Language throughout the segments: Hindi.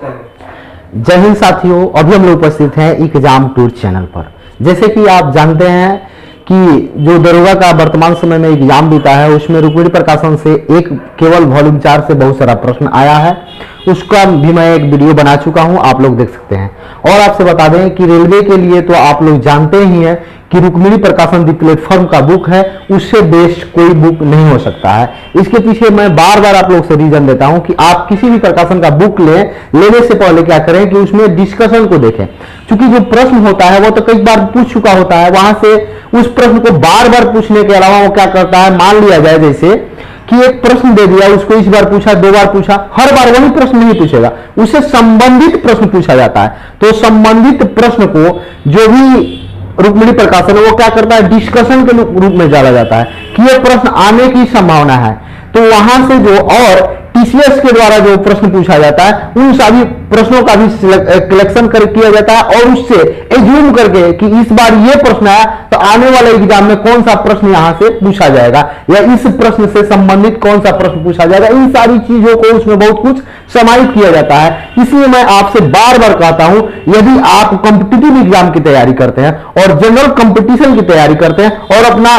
जय हिंद साथियों, अभी हम लोग उपस्थित हैं एग्जाम टूर चैनल पर। जैसे कि आप जानते हैं कि जो दरोगा का वर्तमान समय में एग्जाम बीता है उसमें रुक्मिणी प्रकाशन से एक केवल वॉल्यूम 4 से बहुत सारा प्रश्न आया है। उसका भी मैं एक वीडियो बना चुका हूं, आप लोग देख सकते हैं। और आपसे बता दें कि रेलवे के लिए तो आप लोग जानते ही हैं कि रुक्मिणी प्रकाशन दी प्लेटफॉर्म का बुक है, उससे बेस्ट कोई बुक नहीं हो सकता है। इसके पीछे मैं बार बार आप लोग से रीजन देता हूं कि आप किसी भी प्रकाशन का बुक लेने से पहले क्या करें कि उसमें डिस्कशन को देखें, क्योंकि जो प्रश्न होता है वो तो कई बार पूछ चुका होता है। वहां से उस प्रश्न को बार बार पूछने के अलावा वो क्या करता है, मान लिया जाए जैसे कि एक प्रश्न दे दिया, उसको इस बार पूछा, 2 बार पूछा, हर बार वही प्रश्न नहीं पूछेगा, उससे संबंधित प्रश्न पूछा जाता है। तो संबंधित प्रश्न को जो भी रुक्मिणी प्रकाशन है वो क्या करता है, डिस्कशन के रूप में डाला जाता है कि ये प्रश्न आने की संभावना है। तो वहां से जो और टीसीएस के द्वारा जो प्रश्न पूछा जाता है उन सभी प्रश्नों का भी कलेक्शन किया जाता है और उससे एज्यूम करके कि इस बार ये प्रश्न आया तो आने वाले एग्जाम में कौन सा प्रश्न यहां से पूछा जाएगा या इस प्रश्न से संबंधित कौन सा प्रश्न पूछा जाएगा, इन सारी चीजों को उसमें बहुत कुछ समाहित किया जाता है। इसलिए मैं आपसे बार बार कहता हूं, यदि आप कॉम्पिटिटिव एग्जाम की तैयारी करते हैं और जनरल कंपटीशन की तैयारी करते हैं और अपना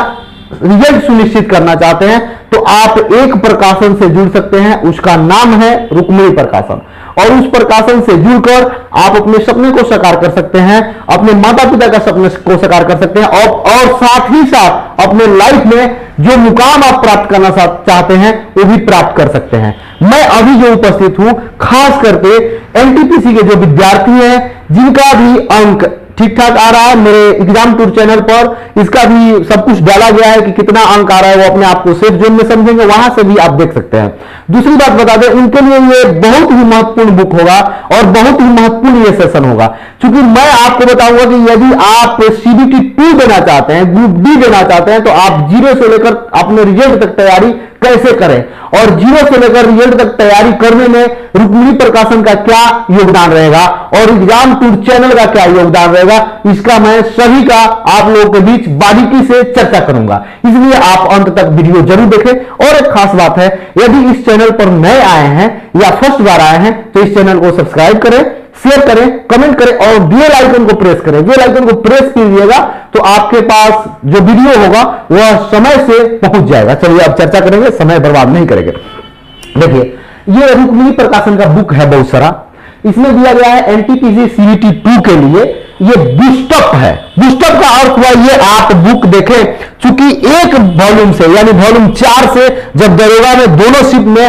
रिजल्ट सुनिश्चित करना चाहते हैं तो आप एक प्रकाशन से जुड़ सकते हैं, उसका नाम है रुक्मिणी प्रकाशन। और उस प्रकाशन से जुड़कर आप अपने सपने को साकार कर सकते हैं, अपने माता पिता का सपने को साकार कर सकते हैं और साथ ही साथ अपने लाइफ में जो मुकाम आप प्राप्त करना चाहते हैं वो भी प्राप्त कर सकते हैं। मैं अभी जो उपस्थित हूं खास करके एनटीपीसी के जो विद्यार्थी हैं जिनका भी अंक ठीक ठाक आ रहा है, मेरे एग्जाम टूर चैनल पर इसका भी सब कुछ डाला गया है कि कितना अंक आ रहा है, वो अपने आप को सेफ जोन में समझेंगे, वहां से भी आप देख सकते हैं। दूसरी बात बता दें, उनके लिए ये बहुत ही महत्वपूर्ण बुक होगा और बहुत ही महत्वपूर्ण ये सेशन होगा, क्योंकि मैं आपको बताऊंगा कि यदि आप सीबीटी 2 देना चाहते हैं, ग्रुप डी देना चाहते हैं, तो आप 0 से लेकर अपने रिजल्ट तक तैयारी कैसे करें और 0 से लेकर रिजल्ट तक तैयारी करने में रुक्मिणी प्रकाशन का क्या योगदान रहेगा और एग्जाम टूर चैनल का क्या योगदान रहेगा, इसका मैं सभी का आप लोगों के बीच बारीकी से चर्चा करूंगा। इसलिए आप अंत तक वीडियो जरूर देखें। और एक खास बात है, यदि इस चैनल पर नए आए हैं या फर्स्ट बार आए हैं तो इस चैनल को सब्सक्राइब करें, शेयर करें, कमेंट करें और बेल आइकन को प्रेस करें। बेल आइकन को प्रेस कीजिएगा तो आपके पास जो वीडियो होगा वह समय से पहुंच जाएगा। चलिए अब चर्चा करेंगे, समय बर्बाद नहीं करेंगे। देखिए, ये रुक्मिणी प्रकाशन का बुक है बहुत सारा, इसमें दिया गया है एनटीपीसी सीबीटी 2 के लिए ये बूस्टअप है। बूस्टअप का अर्थ हुआ ये आप बुक देखें, चूंकि एक वॉल्यूम से यानी वॉल्यूम 4 से जब दरोगा में दोनों शिफ्ट में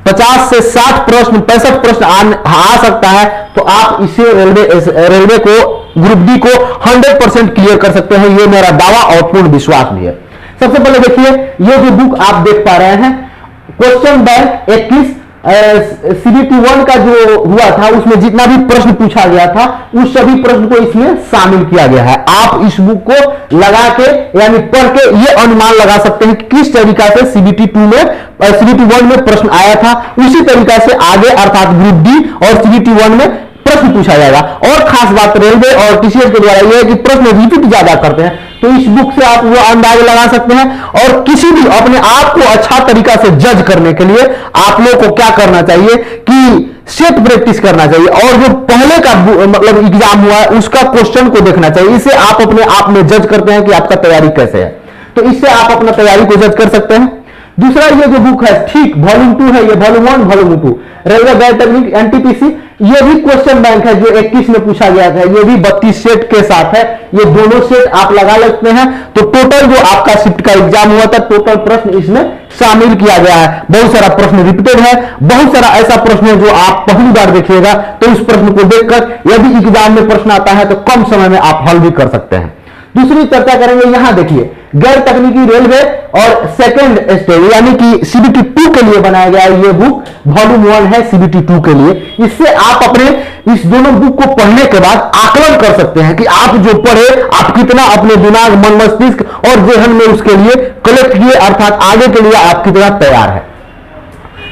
50 से 60 प्रश्न 65 प्रश्न आ सकता है तो आप इसे रेलवे को ग्रुप डी को 100% क्लियर कर सकते हैं। ये मेरा दावा और पूर्ण विश्वास भी है। सबसे पहले देखिए, ये जो बुक आप देख पा रहे हैं क्वेश्चन बैंक 21 सीबीटी 1 का जो हुआ था उसमें जितना भी प्रश्न पूछा गया था उस सभी प्रश्न को इसमें शामिल किया गया है। आप इस बुक को लगा के यानी पढ़ के ये अनुमान लगा सकते हैं कि किस तरीका से सीबीटी 2 में सीबीटी 1 में प्रश्न आया था, उसी तरीका से आगे अर्थात ग्रुप डी और सीबीटी 1 में प्रश्न पूछा जाएगा। और खास बात रेलवे और टीसीएस के द्वारा यह है कि प्रश्न रिपीट ज्यादा करते हैं, तो इस बुक से आप वो अंदाजा लगा सकते हैं। और किसी भी अपने आप को अच्छा तरीका से जज करने के लिए आप लोग को क्या करना चाहिए कि सेट प्रैक्टिस करना चाहिए और जो पहले का मतलब एग्जाम हुआ है उसका क्वेश्चन को देखना चाहिए। इससे आप अपने आप में जज करते हैं कि आपका तैयारी कैसे है, तो इससे आप अपना तैयारी को जज कर सकते हैं। दूसरा ये जो बुक है ठीक वॉल्यूम 2 है, ये volume 1 volume 2 railway guide technique NTPC, ये भी क्वेश्चन बैंक है जो 21 में पूछा गया था, ये भी 32 सेट के साथ है। ये दोनों सेट आप लगा लेते हैं तो टोटल जो आपका शिफ्ट का एग्जाम हुआ था टोटल प्रश्न इसमें शामिल किया गया है। बहुत सारा प्रश्न रिपीटेड है, बहुत सारा ऐसा प्रश्न है जो आप पहली बार देखिएगा तो उस प्रश्न को देखकर यदि एग्जाम में प्रश्न आता है तो कम समय में आप हल भी कर सकते हैं। दूसरी चर्चा करेंगे, यहां देखिए गैर तकनीकी रेलवे और सेकंड स्टेज यानी कि सीबीटी 2 के लिए बनाया गया है। ये बुक वॉल्यूम 1 है सीबीटी 2 के लिए। इससे आप अपने इस दोनों बुक को पढ़ने के बाद आकलन कर सकते हैं कि आप जो पढ़े आप कितना अपने दिमाग मन मस्तिष्क और जहन में उसके लिए कलेक्ट किए, अर्थात आगे के लिए आप कितना तैयार है।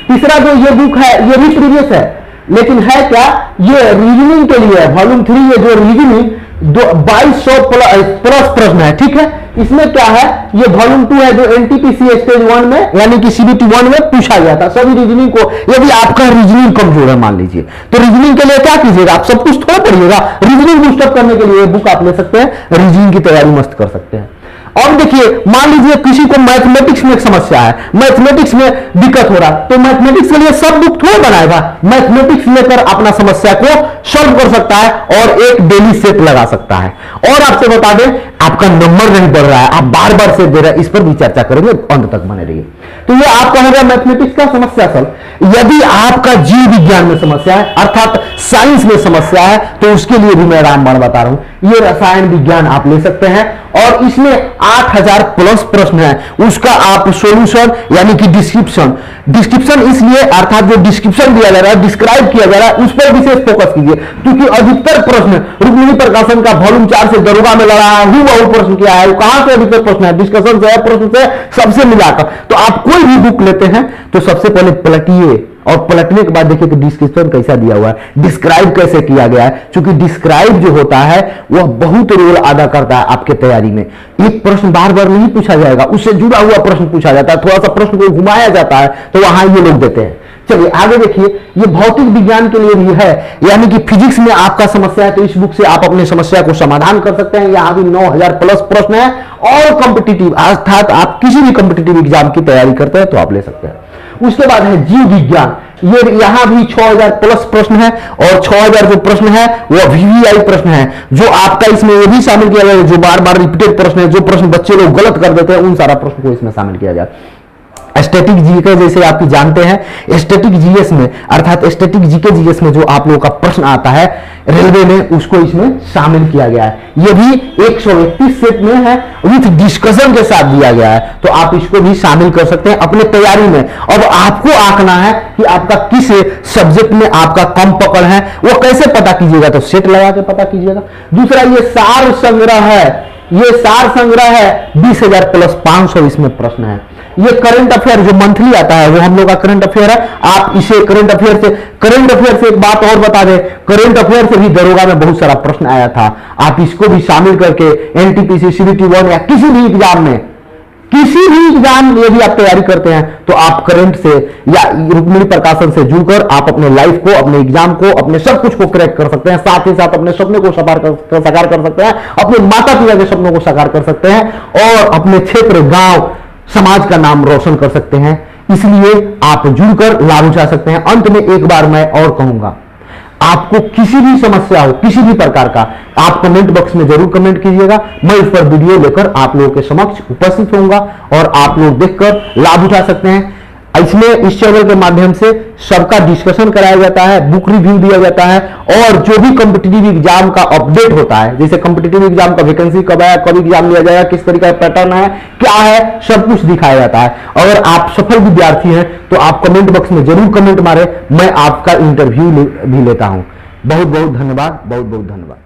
तीसरा जो ये बुक है ये भी प्रीवियस है लेकिन है क्या, ये रीजनिंग के लिए है। वॉल्यूम 3 ये जो रीजनिंग 2200 प्लस प्रश्न है, ठीक है। इसमें क्या है, ये वॉल्यूम 2 है जो एनटीपीसी स्टेज 1 में यानी कि सीबीटी 1 में पूछा गया था। सभी रीजनिंग को, यदि आपका रीजनिंग कमजोर है मान लीजिए, तो रीजनिंग के लिए क्या कीजिएगा, आप सब कुछ थोड़ा पढ़िएगा, रीजनिंग बूस्टअप करने के लिए बुक आप ले सकते हैं, रीजनिंग की तैयारी मस्त कर सकते हैं। और देखिए, मान लीजिए किसी को मैथमेटिक्स में एक समस्या है, मैथमेटिक्स में दिक्कत हो रहा है, तो मैथमेटिक्स के लिए सब बुक थोड़ा बनाएगा, मैथमेटिक्स लेकर अपना समस्या को सॉल्व कर सकता है और एक डेली सेट लगा सकता है। और आपसे बता दें, आपका नंबर नहीं बढ़ रहा है, आप बार बार सेट दे रहे हैं, इस पर भी चर्चा करेंगे, अंत तक बने रहिए। तो ये आपका हो गया मैथमेटिक्स का समस्या सॉल्व। यदि आपका जीव विज्ञान में समस्या है, अर्थात साइंस में समस्या है, तो उसके लिए भी मैं रामबाण बता रहा हूं, ये रसायन विज्ञान आप ले सकते हैं और इसमें 8000 प्लस प्रश्न है, उसका आप सॉल्यूशन यानी कि डिस्क्रिप्शन इसलिए, अर्थात जो डिस्क्रिप्शन दिया जा रहा है, डिस्क्राइब किया जा रहा है, उस पर विशेष फोकस कीजिए, क्योंकि अधिकतर प्रश्न रुक्मिणी प्रकाशन का वॉल्यूम 4 से दरोगा में लड़ा है, बहु प्रश्न किया है, कहां से अधिकतर प्रश्न है, डिस्कशन से है, प्रश्न से, सबसे मिलाकर। तो आप कोई भी बुक लेते हैं तो सबसे पहले पलटिए और पलटने के बाद देखिए कि डिस्क्रिप्शन कैसा दिया हुआ है, डिस्क्राइब कैसे किया गया है, क्योंकि डिस्क्राइब जो होता है वह बहुत रोल अदा करता है आपके तैयारी में। एक प्रश्न बार बार नहीं पूछा जाएगा, उससे जुड़ा हुआ प्रश्न पूछा जाता है, थोड़ा सा प्रश्न को घुमाया जाता है, तो वहां ये लोग देते हैं। चलिए आगे देखिए, ये भौतिक विज्ञान के लिए भी है, यानी कि फिजिक्स में आपका समस्या है तो इस बुक से आप अपनी समस्या को समाधान कर सकते हैं। यहां भी 9000 प्लस प्रश्न है और कॉम्पिटिटिव, अर्थात आप किसी भी कॉम्पिटिटिव एग्जाम की तैयारी करते हैं तो आप ले सकते हैं। उसके बाद है जीव विज्ञान, ये यहां भी 6000 प्लस प्रश्न है और 6000 जो प्रश्न है वो वीवीआई प्रश्न है, जो आपका इसमें ये भी शामिल किया गया है, जो बार बार रिपीटेड प्रश्न है, जो प्रश्न बच्चे लोग गलत कर देते हैं, उन सारा प्रश्न को इसमें शामिल किया जाए। स्टैटिक जीके जैसे आप जानते हैं, स्टैटिक जीएस में, अर्थात स्टैटिक जीके जीएस में जो आप लोगों का प्रश्न आता है रेलवे में, उसको इसमें शामिल किया गया है। ये भी 131 सेट में है, विथ डिस्कशन के साथ दिया गया है, तो आप इसको भी शामिल कर सकते हैं अपने तैयारी में। अब आपको आंकना है कि आपका किस सब्जेक्ट में आपका कम पकड़ है, वो कैसे पता कीजिएगा, तो सेट लगा के पता कीजिएगा। दूसरा ये सार संग्रह है, ये सार संग्रह है, 20000 प्लस 500 इसमें प्रश्न है। ये करंट अफेयर जो मंथली आता है वो हम लोग का करंट अफेयर है, आप इसे करंट अफेयर से एक बात और बता दें, करंट अफेयर से भी दरोगा में बहुत सारा प्रश्न आया था, आप इसको भी शामिल करके एनटीपीसी सीबीटी 1 या किसी भी एग्जाम में, किसी भी एग्जाम में यदि आप तैयारी करते हैं तो आप करंट से या रुक्मिणी प्रकाशन से जुड़कर आप अपने लाइफ को, अपने एग्जाम को, अपने सब कुछ को क्रैक कर सकते हैं, साथ ही साथ अपने सपने को साकार कर सकते हैं, अपने माता पिता के सपनों को साकार कर सकते हैं और अपने क्षेत्र, गांव, समाज का नाम रोशन कर सकते हैं। इसलिए आप जुड़कर लाभ उठा सकते हैं। अंत में एक बार मैं और कहूंगा, आपको किसी भी समस्या हो, किसी भी प्रकार का, आप कमेंट बॉक्स में जरूर कमेंट कीजिएगा, मैं इस पर वीडियो लेकर आप लोगों के समक्ष उपस्थित होऊंगा और आप लोग देखकर लाभ उठा सकते हैं। इसमें इस चैनल के माध्यम से सबका डिस्कशन कराया जाता है, बुक रिव्यू दिया जाता है और जो भी कॉम्पिटिटिव एग्जाम का अपडेट होता है, जैसे कॉम्पिटिटिव एग्जाम का वैकेंसी कब आया, कब एग्जाम लिया जाएगा, किस तरीका का पैटर्न है, क्या है, सब कुछ दिखाया जाता है। अगर आप सफल विद्यार्थी हैं तो आप कमेंट बॉक्स में जरूर कमेंट मारें, मैं आपका इंटरव्यू भी लेता हूं। बहुत बहुत धन्यवाद, बहुत बहुत धन्यवाद।